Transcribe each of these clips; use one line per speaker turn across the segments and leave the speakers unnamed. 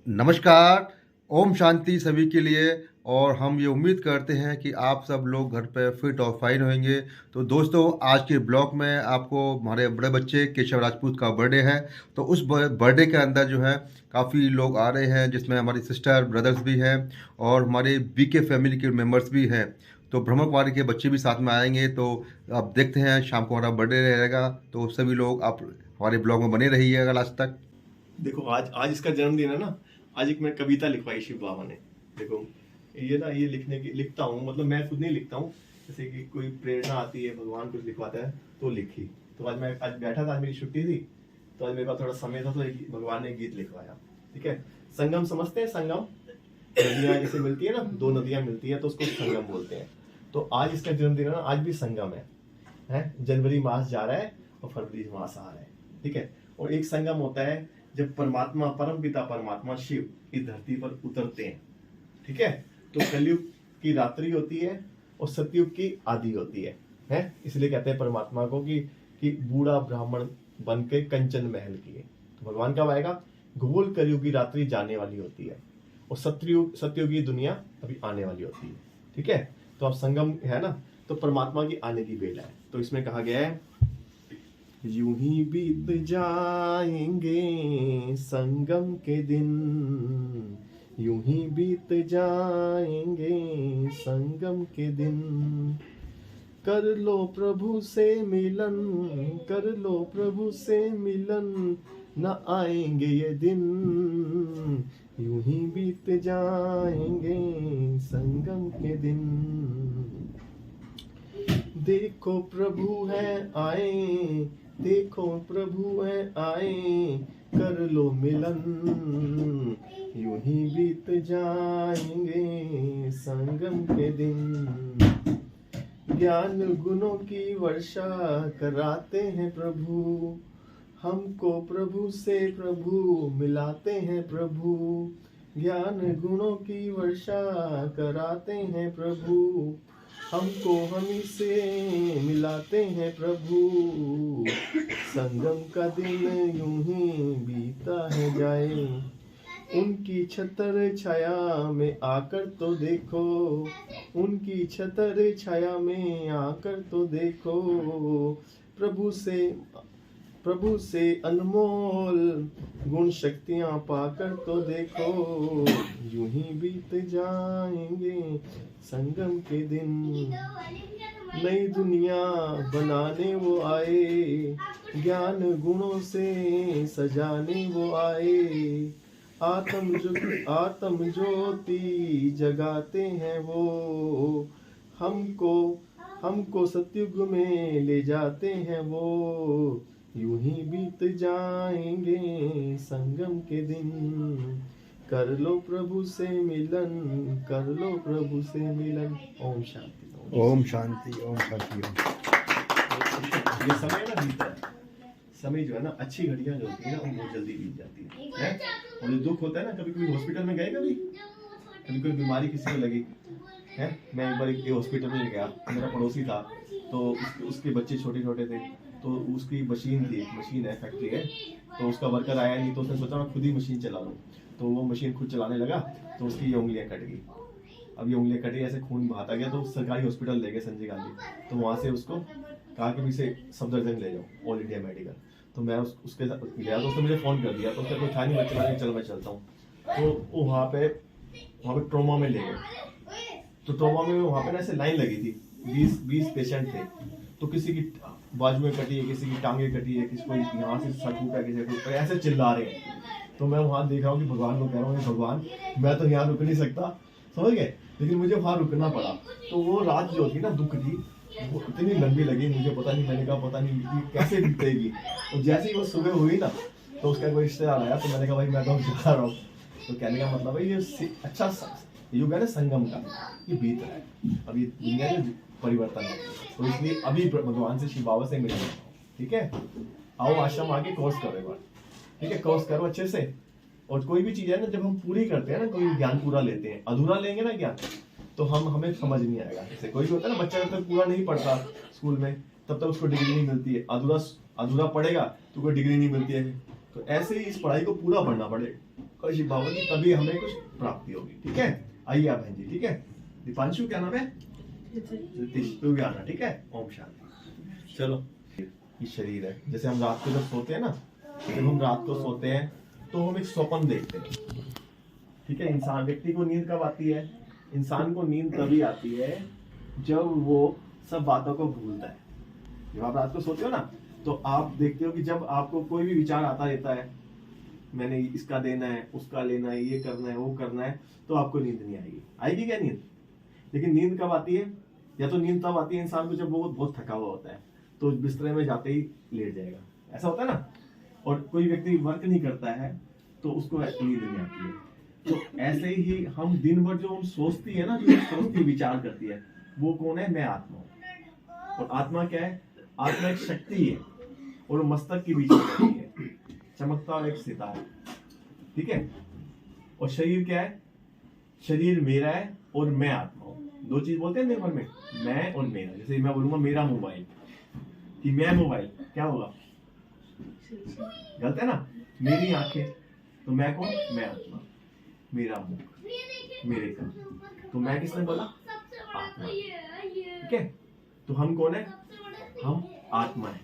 नमस्कार, ओम शांति सभी के लिए। और हम ये उम्मीद करते हैं कि आप सब लोग घर पे फिट और फाइन होंगे। तो दोस्तों, आज के ब्लॉग में आपको हमारे बड़े बच्चे केशव राजपूत का बर्थडे है। तो उस बर्थडे के अंदर जो है काफ़ी लोग आ रहे हैं, जिसमें हमारी सिस्टर ब्रदर्स भी हैं और हमारे बीके फैमिली के मेंबर्स भी हैं। तो ब्रह्म कुमारी के बच्चे भी साथ में आएंगे। तो अब देखते हैं, शाम को हमारा बर्थडे रहेगा। तो सभी लोग आप हमारे ब्लॉग में बने रहिएगा लास्ट तक।
देखो आज आज इसका जन्मदिन है ना। आज एक मैं कविता लिखवाई शिव बाबा ने। देखो ये ना, ये लिखता हूँ, मतलब मैं खुद नहीं लिखता हूँ। जैसे कि कोई प्रेरणा आती है, भगवान कुछ लिखवाता है तो लिखी। तो आज बैठा था, आज मेरी छुट्टी थी, तो आज मेरे पास थोड़ा समय था, तो भगवान ने गीत लिखवाया। ठीक है। संगम समझते हैं? संगम नदियां जैसे मिलती है ना, दो नदियां मिलती है तो उसको संगम बोलते हैं। तो आज इसका जन्मदिन है ना, आज भी संगम है। जनवरी मास जा रहा है और फरवरी मास आ रहा है। ठीक है। और एक संगम होता है जब परमात्मा, परम पिता परमात्मा शिव इस धरती पर उतरते हैं। ठीक है। तो कलयुग की रात्रि होती है और सतयुग की आदि होती है। इसलिए कहते हैं परमात्मा को कि बूढ़ा ब्राह्मण बन के कंचन महल किए। तो भगवान कब आएगा? घोल कलयुग की रात्रि जाने वाली होती है और सतयुग की दुनिया अभी आने वाली होती है। ठीक है। तो अब संगम है ना, तो परमात्मा की आने की बेला है। तो इसमें कहा गया है, यूं ही बीत जाएंगे संगम के दिन, यूं ही बीत जाएंगे संगम के दिन। कर लो प्रभु से मिलन, कर लो प्रभु से मिलन, न आएंगे ये दिन, यूं ही बीत जाएंगे संगम के दिन। देखो प्रभु है आए, देखो प्रभु है आए, कर लो मिलन, यूं ही बीत जाएंगे संगम के दिन। ज्ञान गुणों की वर्षा कराते हैं प्रभु, हमको प्रभु से प्रभु मिलाते हैं प्रभु। ज्ञान गुणों की वर्षा कराते हैं प्रभु, हमको हमी से मिलाते हैं प्रभु। संगम का दिन यूं ही बीता है जाए, उनकी छतर छाया में आकर तो देखो, उनकी छतर छाया में आकर तो देखो। प्रभु से अनमोल गुण शक्तियां पाकर तो देखो, यूं ही बीत जाएंगे संगम के दिन। नई दुनिया बनाने वो आए, ज्ञान गुणों से सजाने वो आए। आत्म ज्योति जगाते हैं वो, हमको सतयुग में ले जाते हैं वो। यूं ही बीत जाएंगे संगम के दिन, कर लो प्रभु से मिलन, कर लो प्रभु से मिलन। ओम शांति।
ओम शांति, ओम शांति, ओम।
ये समय ना बीता है, समय जो है ना, अच्छी घड़ियां जो होती है ना वो बहुत जल्दी बीत जाती है। और जो दुख होता है ना, कभी हॉस्पिटल में गए, कभी कोई बीमारी किसी को लगी है। मैं एक बार एक हॉस्पिटल में गया, मेरा पड़ोसी था, तो उसके बच्चे छोटे छोटे थे, तो उसकी मशीन है, फैक्ट्री है, तो उसका वर्कर आया नहीं, तो उसने सोचा मैं खुद ही मशीन चला लूँ। तो वो मशीन खुद चलाने लगा, तो उसकी ये उंगलियां कट गई। अब ये उंगलियां कटी, ऐसे खून बहाता गया, तो सरकारी हॉस्पिटल ले गए, संजय गांधी। तो वहाँ से उसको कहा कि इसे सफदरजंग ले जाओ, ऑल इंडिया मेडिकल। तो मैं उसके साथ गया, तो उसने मुझे फ़ोन कर दिया, तो उसका कोई था नहीं, मैं चल मैं चलता हूँ। तो वो वहाँ पे ट्रोमा में ले गए। तो ट्रोमा में वहाँ पे ना ऐसे लाइन लगी थी, 20 पेशेंट थे। तो किसी की बाजू में कटी है, किसी की टांगे कटी है, किसी को यहाँ से सर टूटा, किसी को ऐसे चिल्ला रहे हैं। तो मैं वहाँ देख रहा हूँ कि भगवान को कह रहा हूँ, भगवान मैं तो यहाँ रुक नहीं सकता, समझ गए, लेकिन मुझे वहाँ रुकना पड़ा। तो वो रात जो थी ना, दुख थी, वो इतनी लंबी लगी, मुझे पता नहीं, मैंने कहा पता नहीं कैसे बीतेगी। और जैसे ही वो सुबह हुई ना, तो उसका कोई रिश्तेदार आया, तो मैंने कहा भाई मैं तो जा रहा हूँ। तो कहने का मतलब है ये अच्छा युग है ना संगम का, ये बीत रहा है, अभी दुनिया में परिवर्तन है। तो इसलिए अभी भगवान से, शिव बाबा से मिलना। ठीक है। आओ आश्रम आके कोर्स करो एक बार। ठीक है, कोर्स करो अच्छे से। और कोई भी चीज है ना, जब हम पूरी करते हैं ना, कोई ज्ञान पूरा लेते हैं, अधूरा लेंगे ना ज्ञान, तो हमें समझ नहीं आएगा। जैसे कोई भी होता है ना, बच्चा जब तक पूरा नहीं पढ़ता स्कूल में, तब तक उसको डिग्री नहीं मिलती है। अधूरा पढ़ेगा तो कोई डिग्री नहीं मिलती है। तो ऐसे ही इस पढ़ाई को पूरा पढ़ना पड़ेगा, और शिव बाबा की, तभी हमें कुछ प्राप्ति होगी। ठीक है, आइए आप बहन जी। ठीक है, दीपांशु क्या नाम है? रितिश, तू भी आना। ठीक है, ओम शांति। चलो, ये शरीर है। जैसे हम रात को जब सोते हैं ना, जब हम रात को सोते हैं तो हम एक स्वप्न देखते हैं। ठीक है, इंसान, व्यक्ति को नींद कब आती है? इंसान को नींद तभी आती है जब वो सब बातों को भूलता है। जब आप रात को सोते हो ना, तो आप देखते हो कि जब आपको कोई भी विचार आता रहता है, मैंने इसका देना है, उसका लेना है, ये करना है, वो करना है, तो आपको नींद नहीं आएगी। आएगी क्या नींद? लेकिन नींद कब आती है? या तो नींद तब आती है इंसान को जब वो बहुत थका हुआ होता है, तो बिस्तर में जाते ही लेट जाएगा, ऐसा होता है ना। और कोई व्यक्ति वर्क नहीं करता है तो उसको नींद नहीं आती है। तो ऐसे ही हम दिन भर जो हम सोचती है ना, जो सोचती विचार करती है, वो कौन है? मैं आत्मा हूँ। और आत्मा क्या है? आत्मा एक शक्ति है और मस्तक के बीच में रहती है, चमकता और एक सितारा। ठीक है, और शरीर क्या है? शरीर मेरा है और मैं आत्मा हूँ। दो चीज बोलते हैं निर्भर में, मैं और मेरा। जैसे मैं बोलूंगा मेरा मोबाइल, कि मैं मोबाइल, क्या होगा? गलत है ना। मेरी आंखें, तो मैं कौन? मैं आत्मा। मेरा मुख, मेरे कान, तो मैं किसने बोला? आत्मा। ठीक है, तो हम कौन है? हम आत्मा है।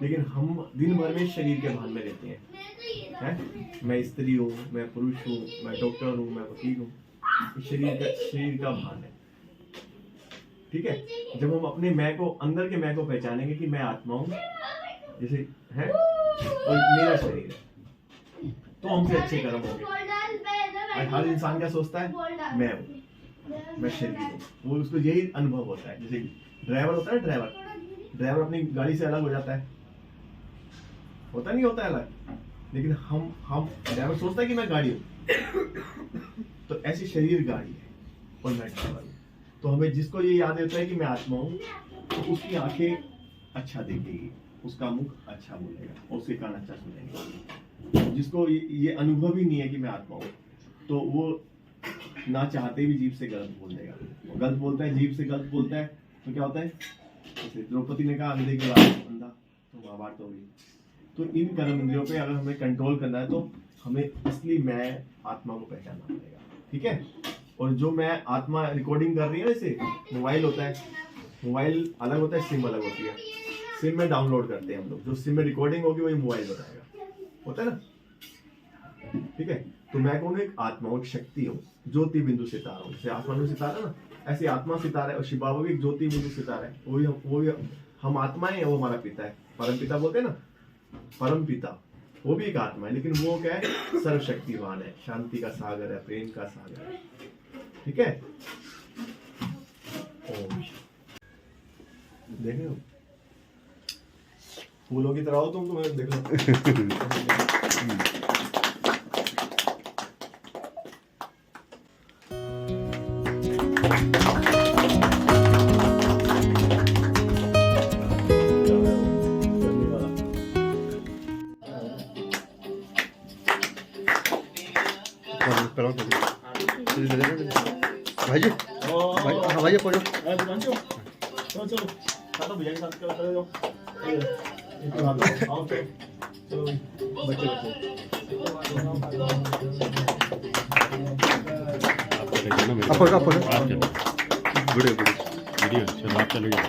लेकिन हम दिन भर में शरीर के भान में रहते हैं। मैं स्त्री हूँ, मैं पुरुष हूँ, मैं डॉक्टर हूँ, मैं वकील हूँ। शरीर का भान है। ठीक है, जब हम अपने मैं को, अंदर के मैं को पहचानेंगे कि मैं आत्मा हूँ जैसे है और मेरा शरीर है, तो हमसे अच्छे कर्म होंगे। हर इंसान क्या सोचता है? मैं हूँ, मैं शरीर हूँ। वो उसको यही अनुभव होता है। जैसे ड्राइवर होता है, ड्राइवर अपनी गाड़ी से अलग हो जाता है, होता नहीं होता है अलग। लेकिन हम ड्राइवर सोचता है कि मैं गाड़ी हूँ। तो ऐसी शरीर गाड़ी है और मैं ड्राइवर हूँ। तो हमें जिसको ये याद रहता है कि मैं आत्मा हूँ, तो उसकी आंखें अच्छा देखेगी, उसका मुख अच्छा बोलेगा और उसके कान अच्छा सुनेंगे। जिसको ये अनुभव ही नहीं है कि मैं आत्मा हूँ, तो वो ना चाहते भी जीभ से गलत बोल देगा। वो गलत बोलता है, जीभ से गलत बोलता है, तो क्या होता है? जैसे द्रौपदी ने कहा अंधे के बाद अंधा, तो महाभारत हो गई। तो इन कर्म इंद्रियों पे अगर हमें कंट्रोल करना है, तो हमें असली मैं आत्मा को पहचानना पड़ेगा। ठीक है, और जो मैं आत्मा रिकॉर्डिंग कर रही है, जैसे मोबाइल होता है, मोबाइल अलग होता है, सिम अलग होती है। सिम में डाउनलोड करते हैं हम लोग, जो सिम में रिकॉर्डिंग होगी वही मोबाइल बताएगा, होता है ना। ठीक है, तो मैं कौन? एक आत्मा हूँ, एक शक्ति हूँ, ज्योति बिंदु सितारा हूँ। जैसे आसमान में सितारा ना, ऐसे आत्मा सितारा है। और शिव बाबा भी एक ज्योति बिंदु सितारा है। वो भी हम आत्मा है, वो हमारा पिता है। परम पिता बोलते हैं ना, परम पिता, वो भी एक आत्मा है। लेकिन वो क्या है? सर्वशक्तिवान है, शांति का सागर है, प्रेम का सागर है। ठीक है, ओम। देख रहे हो, फूलों की तरह हो तुम, तुम्हें देख लो।
भाई जी, भाई, हाँ भाई, पढ़ो।
चलो चलो, खाना बिरयानी साथ के चले जाओ। आओ चलो, बच्चे
आप
वीडियो चलो, आप चले जाओ।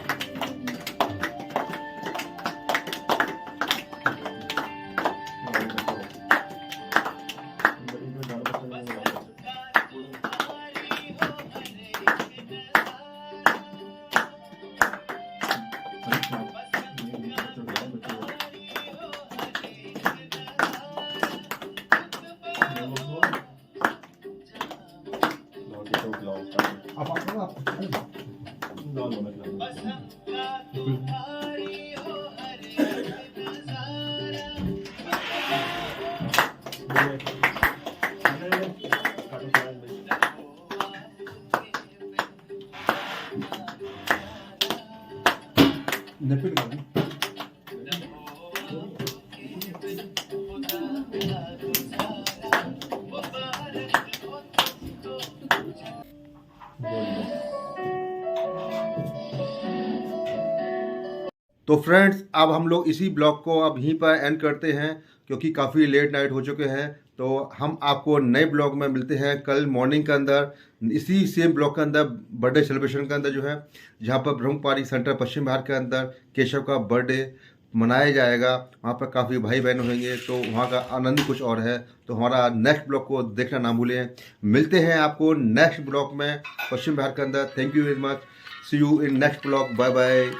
तो फ्रेंड्स, अब हम लोग इसी ब्लॉग को अब यहीं पर एंड करते हैं, क्योंकि काफ़ी लेट नाइट हो चुके हैं। तो हम आपको नए ब्लॉग में मिलते हैं कल मॉर्निंग के अंदर, इसी सेम ब्लॉग के अंदर बर्थडे सेलिब्रेशन के अंदर जो है, जहाँ पर ब्रह्मकुमारी सेंटर पश्चिम बिहार के अंदर केशव का बर्थडे मनाया जाएगा। वहाँ पर काफ़ी भाई बहन होंगे, तो वहाँ का आनंद ही कुछ और है। तो हमारा नेक्स्ट ब्लॉग को देखना ना भूलें। मिलते हैं आपको नेक्स्ट ब्लॉग में पश्चिम बिहार के अंदर। Thank you very much. See you in next blog. Bye bye.